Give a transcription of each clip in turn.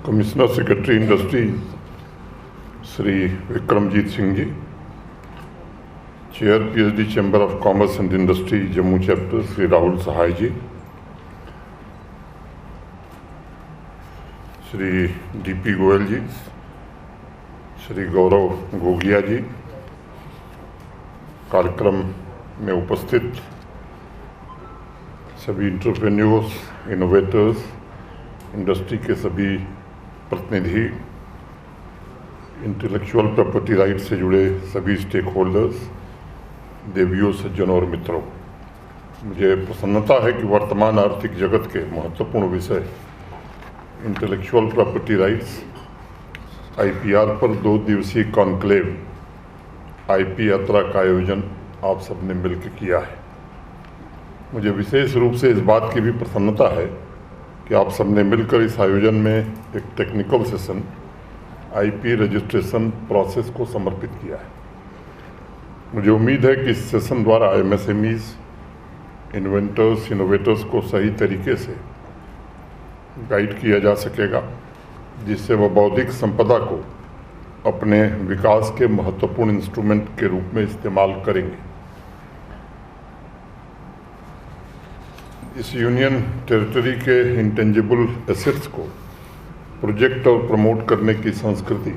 Commissioner secretary industry Shri Vikramjit Singh ji, chair PHD chamber of commerce and industry Jammu chapter Shri Rahul Sahay ji, Shri DP Goyal ji, Shri Gaurav Gogia ji, कार्यक्रम में उपस्थित सभी इंटरप्रेन्योर्स, इनोवेटर्स, इंडस्ट्री के सभी प्रतिनिधि, इंटेलेक्चुअल प्रॉपर्टी राइट से जुड़े सभी स्टेक होल्डर्स, देवियों, सज्जनों और मित्रों, मुझे प्रसन्नता है कि वर्तमान आर्थिक जगत के महत्वपूर्ण विषय इंटेलेक्चुअल प्रॉपर्टी राइट्स आईपीआर पर 2 दिवसीय कॉन्क्लेव आईपी यात्रा का आयोजन आप सबने मिलकर किया है। मुझे विशेष रूप से इस बात की भी प्रसन्नता है कि आप सबने मिलकर इस आयोजन में एक technical session IP registration process को समर्पित किया है। मुझे उम्मीद है कि इस सेशन द्वारा एमएसएमईज, इन्वेंटर्स, इनोवेटर्स को सही तरीके से गाइड किया जा सकेगा, जिससे वह बौद्धिक संपदा को अपने विकास के महत्वपूर्ण इंस्ट्रूमेंट के रूप में इस्तेमाल करेंगे। इस यूनियन टेरिटरी के इंटेंजिबल एसेट्स को प्रोजेक्ट और प्रमोट करने की संस्कृति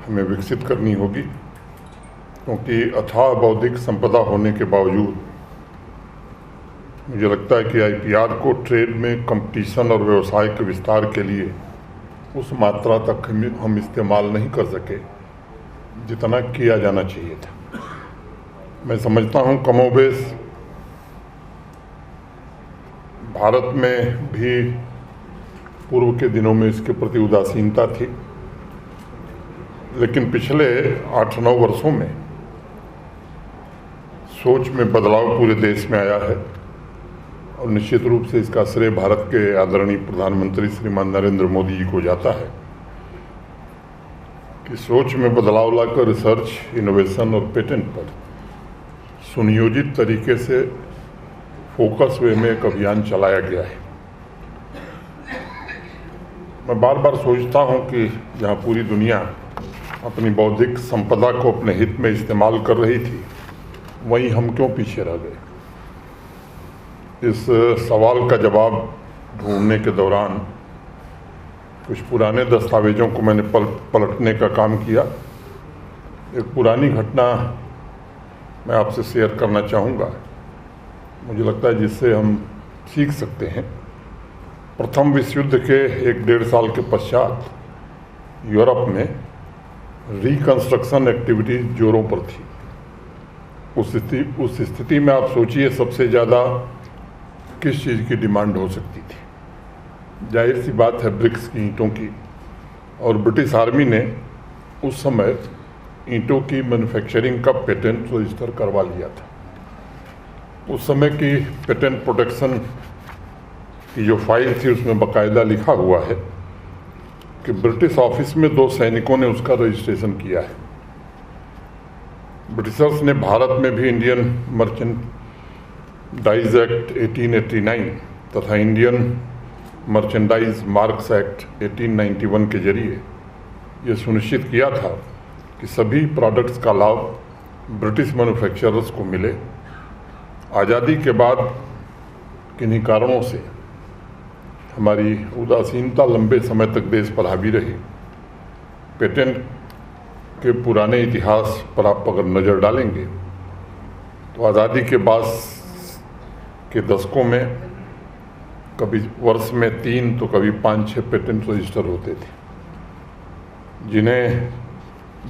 हमें विकसित करनी होगी, क्योंकि अथाह बौद्धिक संपदा होने के बावजूद मुझे लगता है कि आईपीआर को ट्रेड में कंपटीशन और व्यवसाय के विस्तार के लिए उस मात्रा तक हम इस्तेमाल नहीं कर सके जितना किया जाना चाहिए था। मैं समझता हूँ कमोबेश भारत में भी पूर्व के दिनों में इसके प्रति उदासीनता थी, लेकिन पिछले 8-9 वर्षों में सोच में बदलाव पूरे देश में आया है और निश्चित रूप से इसका श्रेय भारत के आदरणीय प्रधानमंत्री श्रीमान नरेंद्र मोदी जी को जाता है कि सोच में बदलाव लाकर रिसर्च, इनोवेशन और पेटेंट पर सुनियोजित तरीके से फोकस वे में एक अभियान चलाया गया है। मैं बार बार सोचता हूं कि जहां पूरी दुनिया अपनी बौद्धिक संपदा को अपने हित में इस्तेमाल कर रही थी, वहीं हम क्यों पीछे रह गए। इस सवाल का जवाब ढूंढने के दौरान कुछ पुराने दस्तावेजों को मैंने पलटने का काम किया। एक पुरानी घटना मैं आपसे शेयर करना चाहूँगा, मुझे लगता है जिससे हम सीख सकते हैं। प्रथम विश्व युद्ध के 1-1.5 साल के पश्चात यूरोप में रिकंस्ट्रक्शन एक्टिविटीज जोरों पर थी। उस स्थिति में आप सोचिए सबसे ज़्यादा किस चीज़ की डिमांड हो सकती थी। जाहिर सी बात है ब्रिक्स की, ईंटों की। और ब्रिटिश आर्मी ने उस समय ईंटों की मैन्युफैक्चरिंग का पेटेंट रजिस्टर करवा लिया था। उस समय की पेटेंट प्रोटेक्शन की जो फाइल थी उसमें बाकायदा लिखा हुआ है कि ब्रिटिश ऑफिस में 2 सैनिकों ने उसका रजिस्ट्रेशन किया है। ब्रिटिशर्स ने भारत में भी इंडियन मर्चेंडाइज एक्ट 1889 तथा इंडियन मर्चेंडाइज मार्क्स एक्ट 1891 के जरिए ये सुनिश्चित किया था कि सभी प्रोडक्ट्स का लाभ ब्रिटिश मैन्युफैक्चरर्स को मिले। आज़ादी के बाद किन्हीं कारणों से हमारी उदासीनता लंबे समय तक देश पर हावी रही। पेटेंट के पुराने इतिहास पर आप अगर नज़र डालेंगे तो आज़ादी के बाद के दशकों में कभी वर्ष में 3 तो कभी 5-6 पेटेंट रजिस्टर होते थे, जिन्हें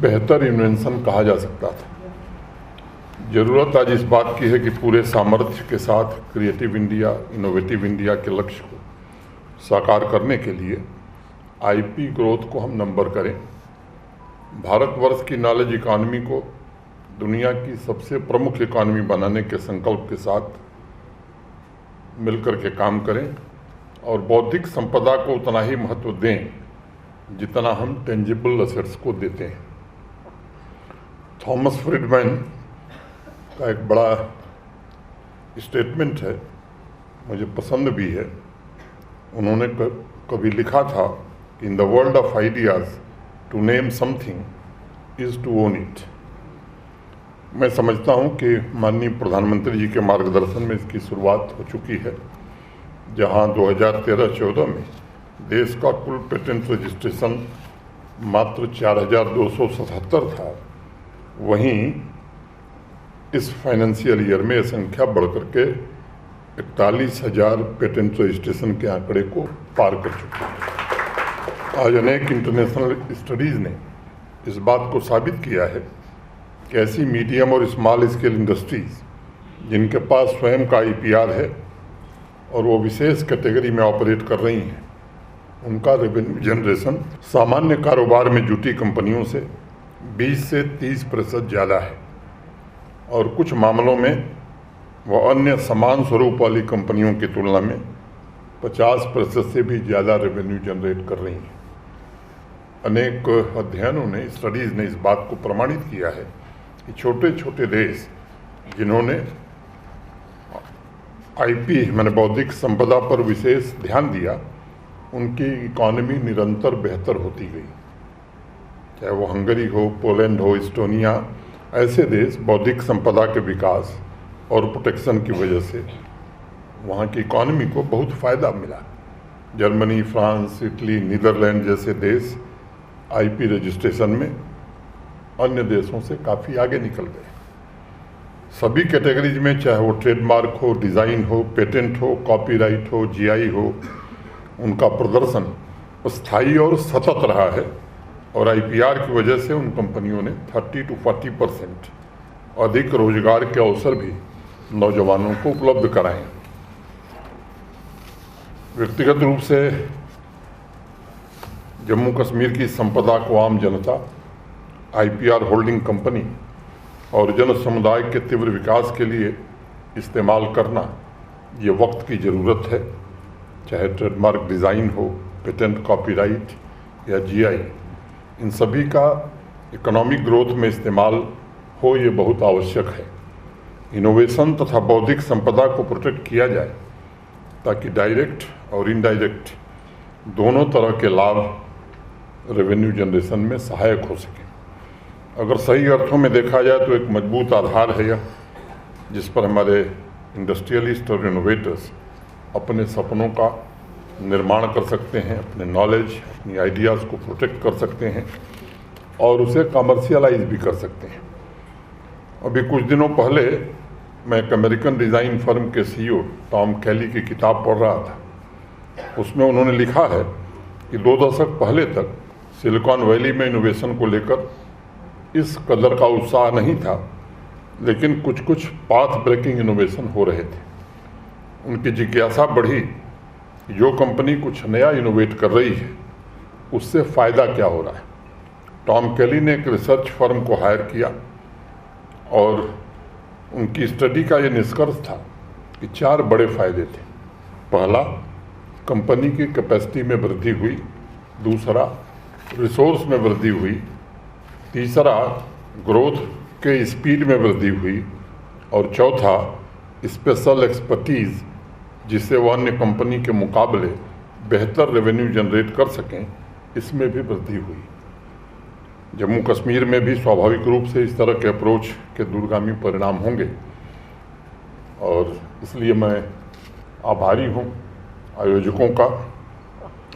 बेहतर इन्वेंशन कहा जा सकता था। ज़रूरत आज इस बात की है कि पूरे सामर्थ्य के साथ क्रिएटिव इंडिया, इनोवेटिव इंडिया के लक्ष्य को साकार करने के लिए आईपी ग्रोथ को हम नंबर करें। भारतवर्ष की नॉलेज इकॉनमी को दुनिया की सबसे प्रमुख इकॉनमी बनाने के संकल्प के साथ मिलकर के काम करें और बौद्धिक संपदा को उतना ही महत्व दें जितना हम टेंजिबल एसेट्स को देते हैं। थॉमस फ्रीडमैन का एक बड़ा स्टेटमेंट है, मुझे पसंद भी है। उन्होंने कभी लिखा था कि in the world of ideas to name something is to own it. मैं समझता हूं कि माननीय प्रधानमंत्री जी के मार्गदर्शन में इसकी शुरुआत हो चुकी है, जहां 2013-14 में देश का कुल पेटेंट रजिस्ट्रेशन मात्र 4,277 था, वहीं इस फाइनेंशियल ईयर में यह संख्या बढ़कर के 41,000 पेटेंट रजिस्ट्रेशन के आंकड़े को पार कर चुकी है। आज अनेक इंटरनेशनल स्टडीज़ ने इस बात को साबित किया है कि ऐसी मीडियम और स्मॉल स्केल इंडस्ट्रीज जिनके पास स्वयं का IPR है और वो विशेष कैटेगरी में ऑपरेट कर रही हैं, उनका रेवेन्यू जनरेशन सामान्य कारोबार में जुटी कंपनियों से 20 से 30% ज़्यादा है और कुछ मामलों में वह अन्य समान स्वरूप वाली कंपनियों की तुलना में 50% से भी ज़्यादा रेवेन्यू जनरेट कर रही हैं। अनेक अध्ययनों ने, स्टडीज़ ने इस बात को प्रमाणित किया है कि छोटे छोटे देश जिन्होंने IP माने बौद्धिक संपदा पर विशेष ध्यान दिया, उनकी इकॉनमी निरंतर बेहतर होती गई। चाहे वो हंगरी हो, पोलैंड हो, इस्टोनिया, ऐसे देश बौद्धिक संपदा के विकास और प्रोटेक्शन की वजह से वहाँ की इकॉनमी को बहुत फ़ायदा मिला। जर्मनी, फ्रांस, इटली, नीदरलैंड जैसे देश IP रजिस्ट्रेशन में अन्य देशों से काफ़ी आगे निकल गए। सभी कैटेगरीज में, चाहे वो ट्रेडमार्क हो, डिज़ाइन हो, पेटेंट हो, कॉपीराइट हो, GI हो, उनका प्रदर्शन स्थायी और सतत रहा है और IPR की वजह से उन कंपनियों ने 30 to 40% अधिक रोजगार के अवसर भी नौजवानों को उपलब्ध कराएं। व्यक्तिगत रूप से जम्मू कश्मीर की संपदा को आम जनता, IPR होल्डिंग कंपनी और जन समुदाय के तीव्र विकास के लिए इस्तेमाल करना ये वक्त की ज़रूरत है। चाहे ट्रेडमार्क डिज़ाइन हो, पेटेंट, कॉपीराइट या GI, इन सभी का इकोनॉमिक ग्रोथ में इस्तेमाल हो, ये बहुत आवश्यक है। इनोवेशन तथा बौद्धिक संपदा को प्रोटेक्ट किया जाए ताकि डायरेक्ट और इनडायरेक्ट दोनों तरह के लाभ रेवेन्यू जनरेशन में सहायक हो सके। अगर सही अर्थों में देखा जाए तो एक मजबूत आधार है यह, जिस पर हमारे इंडस्ट्रियलिस्ट और इनोवेटर्स अपने सपनों का निर्माण कर सकते हैं, अपने नॉलेज, अपनी आइडियाज़ को प्रोटेक्ट कर सकते हैं और उसे कमर्शियलाइज भी कर सकते हैं। अभी कुछ दिनों पहले मैं एक अमेरिकन डिज़ाइन फर्म के CEO टॉम कैली की किताब पढ़ रहा था। उसमें उन्होंने लिखा है कि 2 दशक पहले तक सिलिकॉन वैली में इनोवेशन को लेकर इस कदर का उत्साह नहीं था, लेकिन कुछ कुछ पाथ ब्रेकिंग इनोवेशन हो रहे थे। उनकी जिज्ञासा बढ़ी, जो कंपनी कुछ नया इनोवेट कर रही है उससे फ़ायदा क्या हो रहा है। टॉम कैली ने एक रिसर्च फर्म को हायर किया और उनकी स्टडी का ये निष्कर्ष था कि 4 बड़े फ़ायदे थे। पहला, कंपनी की कैपेसिटी में वृद्धि हुई। दूसरा, रिसोर्स में वृद्धि हुई। तीसरा, ग्रोथ के स्पीड में वृद्धि हुई। और चौथा, स्पेशल एक्सपर्टीज़, जिससे वो अन्य कंपनी के मुकाबले बेहतर रेवेन्यू जनरेट कर सकें, इसमें भी वृद्धि हुई। जम्मू कश्मीर में भी स्वाभाविक रूप से इस तरह के अप्रोच के दूरगामी परिणाम होंगे और इसलिए मैं आभारी हूँ आयोजकों का।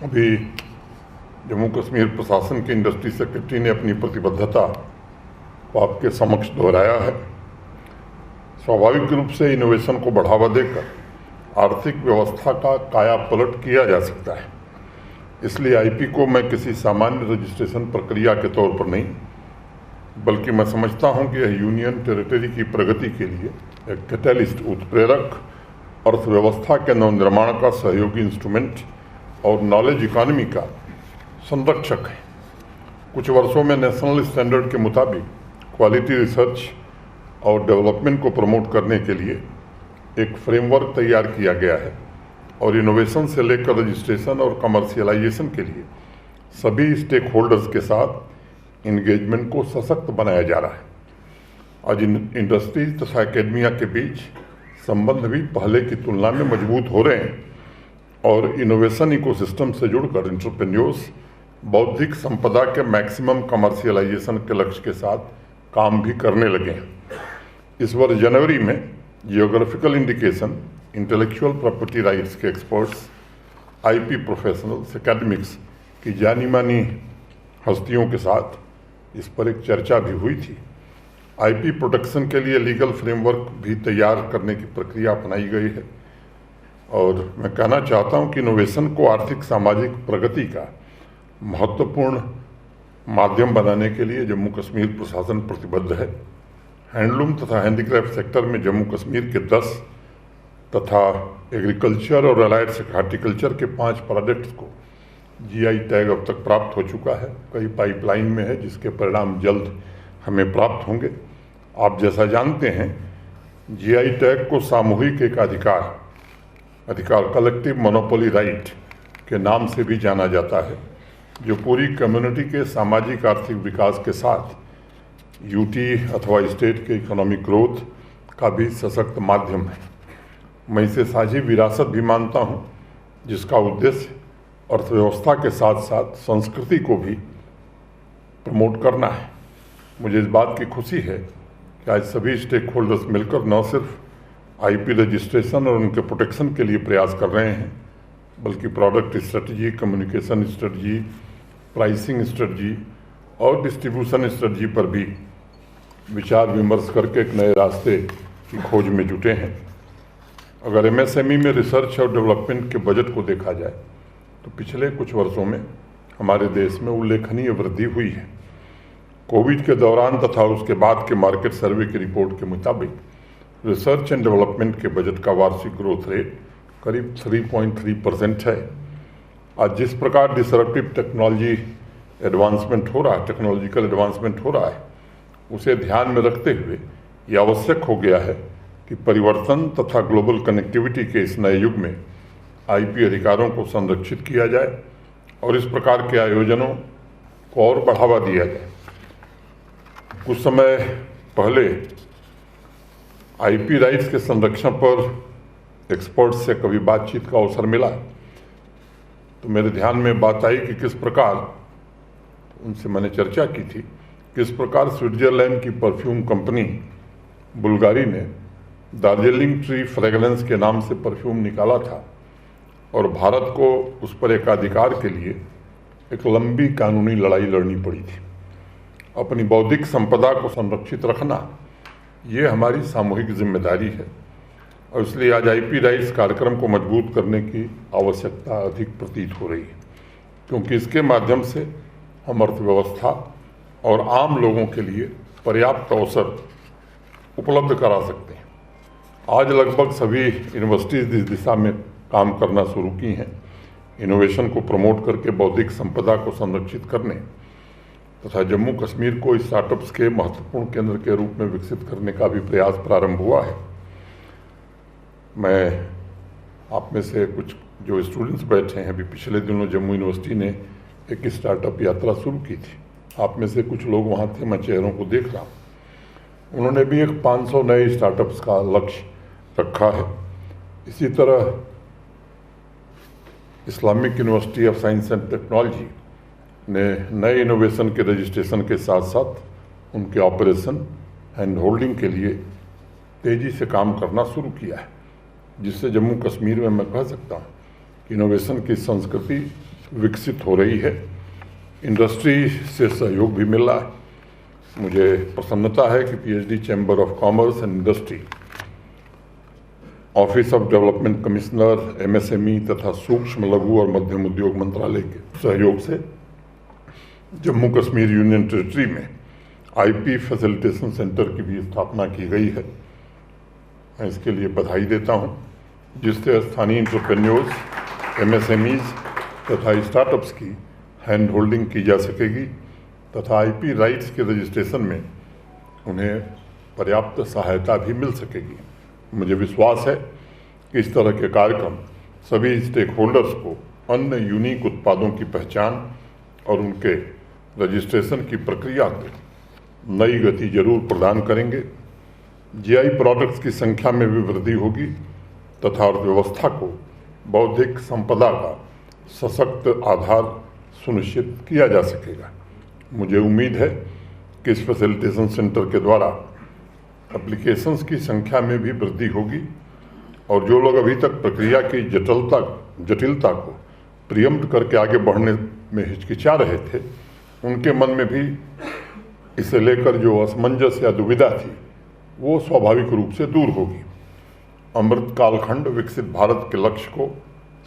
अभी जम्मू कश्मीर प्रशासन के इंडस्ट्री सेक्रेटरी ने अपनी प्रतिबद्धता को आपके समक्ष दोहराया है। स्वाभाविक रूप से इनोवेशन को बढ़ावा देकर आर्थिक व्यवस्था का काया पलट किया जा सकता है। इसलिए IP को मैं किसी सामान्य रजिस्ट्रेशन प्रक्रिया के तौर पर नहीं, बल्कि मैं समझता हूं कि यह यूनियन टेरिटरी की प्रगति के लिए एक कैटलिस्ट, उत्प्रेरक, अर्थव्यवस्था के नवनिर्माण का सहयोगी इंस्ट्रूमेंट और नॉलेज इकॉनमी का संरक्षक है। कुछ वर्षों में नेशनल स्टैंडर्ड के मुताबिक क्वालिटी रिसर्च और डेवलपमेंट को प्रमोट करने के लिए एक फ्रेमवर्क तैयार किया गया है और इनोवेशन से लेकर रजिस्ट्रेशन और कमर्शियलाइजेशन के लिए सभी स्टेक होल्डर्स के साथ इंगेजमेंट को सशक्त बनाया जा रहा है। आज इंडस्ट्रीज तथा एकेडमिया के बीच संबंध भी पहले की तुलना में मजबूत हो रहे हैं और इनोवेशन इकोसिस्टम से जुड़कर एंटरप्रेन्योर्स बौद्धिक संपदा के मैक्सिमम कमर्शियलाइजेशन के लक्ष्य के साथ काम भी करने लगे हैं। इस वर्ष जनवरी में geographical indication, intellectual property rights के एक्सपर्ट्स, आईपी प्रोफेशनल्स, एकेडमिक्स की जानी मानी हस्तियों के साथ इस पर एक चर्चा भी हुई थी। आईपी प्रोटेक्शन के लिए लीगल फ्रेमवर्क भी तैयार करने की प्रक्रिया अपनाई गई है और मैं कहना चाहता हूं कि इनोवेशन को आर्थिक सामाजिक प्रगति का महत्वपूर्ण माध्यम बनाने के लिए जम्मू कश्मीर प्रशासन प्रतिबद्ध है। हैंडलूम तथा हैंडीक्राफ्ट सेक्टर में जम्मू कश्मीर के 10 तथा एग्रीकल्चर और अलाइड हार्टिकल्चर के 5 प्रोडक्ट्स को जीआई टैग अब तक प्राप्त हो चुका है। कई पाइपलाइन में है जिसके परिणाम जल्द हमें प्राप्त होंगे। आप जैसा जानते हैं, जीआई टैग को सामूहिक एक अधिकार कलेक्टिव मोनोपोली राइट के नाम से भी जाना जाता है, जो पूरी कम्युनिटी के सामाजिक आर्थिक विकास के साथ यूटी अथवा स्टेट के इकोनॉमिक ग्रोथ का भी सशक्त माध्यम है। मैं इसे साझी विरासत भी मानता हूँ, जिसका उद्देश्य अर्थव्यवस्था के साथ साथ संस्कृति को भी प्रमोट करना है। मुझे इस बात की खुशी है कि आज सभी स्टेक होल्डर्स मिलकर न सिर्फ आईपी रजिस्ट्रेशन और उनके प्रोटेक्शन के लिए प्रयास कर रहे हैं, बल्कि product strategy, communication strategy, pricing strategy और डिस्ट्रीब्यूशन स्ट्रेटजी पर भी विचार विमर्श करके एक नए रास्ते की खोज में जुटे हैं। अगर एमएसएमई में रिसर्च और डेवलपमेंट के बजट को देखा जाए तो पिछले कुछ वर्षों में हमारे देश में उल्लेखनीय वृद्धि हुई है। कोविड के दौरान तथा उसके बाद के मार्केट सर्वे की रिपोर्ट के मुताबिक रिसर्च एंड डेवलपमेंट के बजट का वार्षिक ग्रोथ रेट करीब 3.3% है। आज जिस प्रकार डिसरप्टिव टेक्नोलॉजिकल एडवांसमेंट हो रहा है, उसे ध्यान में रखते हुए यह आवश्यक हो गया है कि परिवर्तन तथा ग्लोबल कनेक्टिविटी के इस नए युग में आईपी अधिकारों को संरक्षित किया जाए और इस प्रकार के आयोजनों को और बढ़ावा दिया जाए। कुछ समय पहले आईपी राइट्स के संरक्षण पर एक्सपर्ट्स से कभी बातचीत का अवसर मिला तो मेरे ध्यान में बात आई कि किस प्रकार, उनसे मैंने चर्चा की थी, किस प्रकार स्विट्जरलैंड की परफ्यूम कंपनी बुल्गारी ने दार्जिलिंग ट्री फ्रेगरेंस के नाम से परफ्यूम निकाला था और भारत को उस पर एकाधिकार के लिए एक लंबी कानूनी लड़ाई लड़नी पड़ी थी। अपनी बौद्धिक संपदा को संरक्षित रखना ये हमारी सामूहिक जिम्मेदारी है और इसलिए आज आईपी राइट्स कार्यक्रम को मजबूत करने की आवश्यकता अधिक प्रतीत हो रही है, क्योंकि इसके माध्यम से हम अर्थव्यवस्था और आम लोगों के लिए पर्याप्त अवसर उपलब्ध करा सकते हैं। आज लगभग सभी यूनिवर्सिटीज़ इस दिशा में काम करना शुरू की हैं। इनोवेशन को प्रमोट करके बौद्धिक संपदा को संरक्षित करने तथा जम्मू कश्मीर को स्टार्टअप्स के महत्वपूर्ण केंद्र के रूप में विकसित करने का भी प्रयास प्रारंभ हुआ है। मैं आप में से कुछ जो स्टूडेंट्स बैठे हैं, अभी पिछले दिनों जम्मू यूनिवर्सिटी ने एक स्टार्टअप यात्रा शुरू की थी। आप में से कुछ लोग वहाँ थे, मैं चेहरों को देख रहा हूँ। उन्होंने भी एक 500 नए स्टार्टअप्स का लक्ष्य रखा है। इसी तरह Islamic university of science and technology ने नए इनोवेशन के रजिस्ट्रेशन के साथ साथ उनके ऑपरेशन हैंड होल्डिंग के लिए तेज़ी से काम करना शुरू किया है, जिससे जम्मू कश्मीर में मैं कह सकता हूँ कि इनोवेशन की संस्कृति विकसित हो रही है। इंडस्ट्री से सहयोग भी मिल रहा है। मुझे प्रसन्नता है कि PhD chamber of commerce and industry, office of development commissioner, MSME तथा सूक्ष्म लघु और मध्यम उद्योग मंत्रालय के सहयोग से जम्मू कश्मीर यूनियन टेरिटरी में आईपी फैसिलिटेशन सेंटर की भी स्थापना की गई है। मैं इसके लिए बधाई देता हूं, जिससे स्थानीय एंटरप्रेन्योर्स, एमएसएमईज तथा स्टार्टअप्स की हैंड होल्डिंग की जा सकेगी तथा आईपी राइट्स के रजिस्ट्रेशन में उन्हें पर्याप्त सहायता भी मिल सकेगी। मुझे विश्वास है कि इस तरह के कार्यक्रम सभी स्टेक होल्डर्स को अन्य यूनिक उत्पादों की पहचान और उनके रजिस्ट्रेशन की प्रक्रिया को नई गति जरूर प्रदान करेंगे। जीआई प्रोडक्ट्स की संख्या में भी वृद्धि होगी तथा अर्थव्यवस्था को बौद्धिक संपदा का सशक्त आधार सुनिश्चित किया जा सकेगा। मुझे उम्मीद है कि इस फैसिलिटेशन सेंटर के द्वारा एप्लीकेशंस की संख्या में भी वृद्धि होगी और जो लोग अभी तक प्रक्रिया की जटिलता को प्रियम्प्ट करके आगे बढ़ने में हिचकिचा रहे थे, उनके मन में भी इसे लेकर जो असमंजस या दुविधा थी वो स्वाभाविक रूप से दूर होगी। अमृत कालखंड विकसित भारत के लक्ष्य को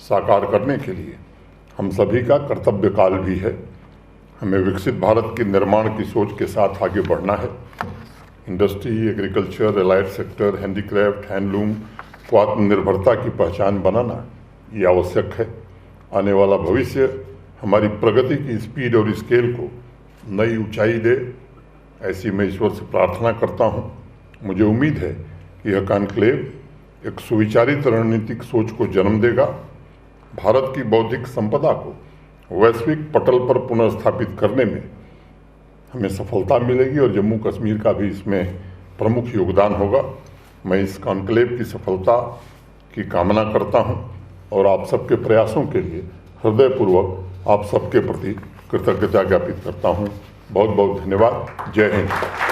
साकार करने के लिए हम सभी का कर्तव्य काल भी है। हमें विकसित भारत के निर्माण की सोच के साथ आगे बढ़ना है। Industry, agriculture, allied sector, handicraft, handloom को आत्मनिर्भरता की पहचान बनाना ये आवश्यक है। आने वाला भविष्य हमारी प्रगति की स्पीड और स्केल को नई ऊंचाई दे, ऐसी मैं ईश्वर से प्रार्थना करता हूँ। मुझे उम्मीद है कि यह कॉन्क्लेव एक सुविचारित रणनीतिक सोच को जन्म देगा, भारत की बौद्धिक संपदा को वैश्विक पटल पर पुनर्स्थापित करने में हमें सफलता मिलेगी और जम्मू कश्मीर का भी इसमें प्रमुख योगदान होगा। मैं इस कॉन्क्लेव की सफलता की कामना करता हूं और आप सबके प्रयासों के लिए हृदयपूर्वक आप सबके प्रति कृतज्ञता ज्ञापित करता हूं। बहुत बहुत धन्यवाद। जय हिंद।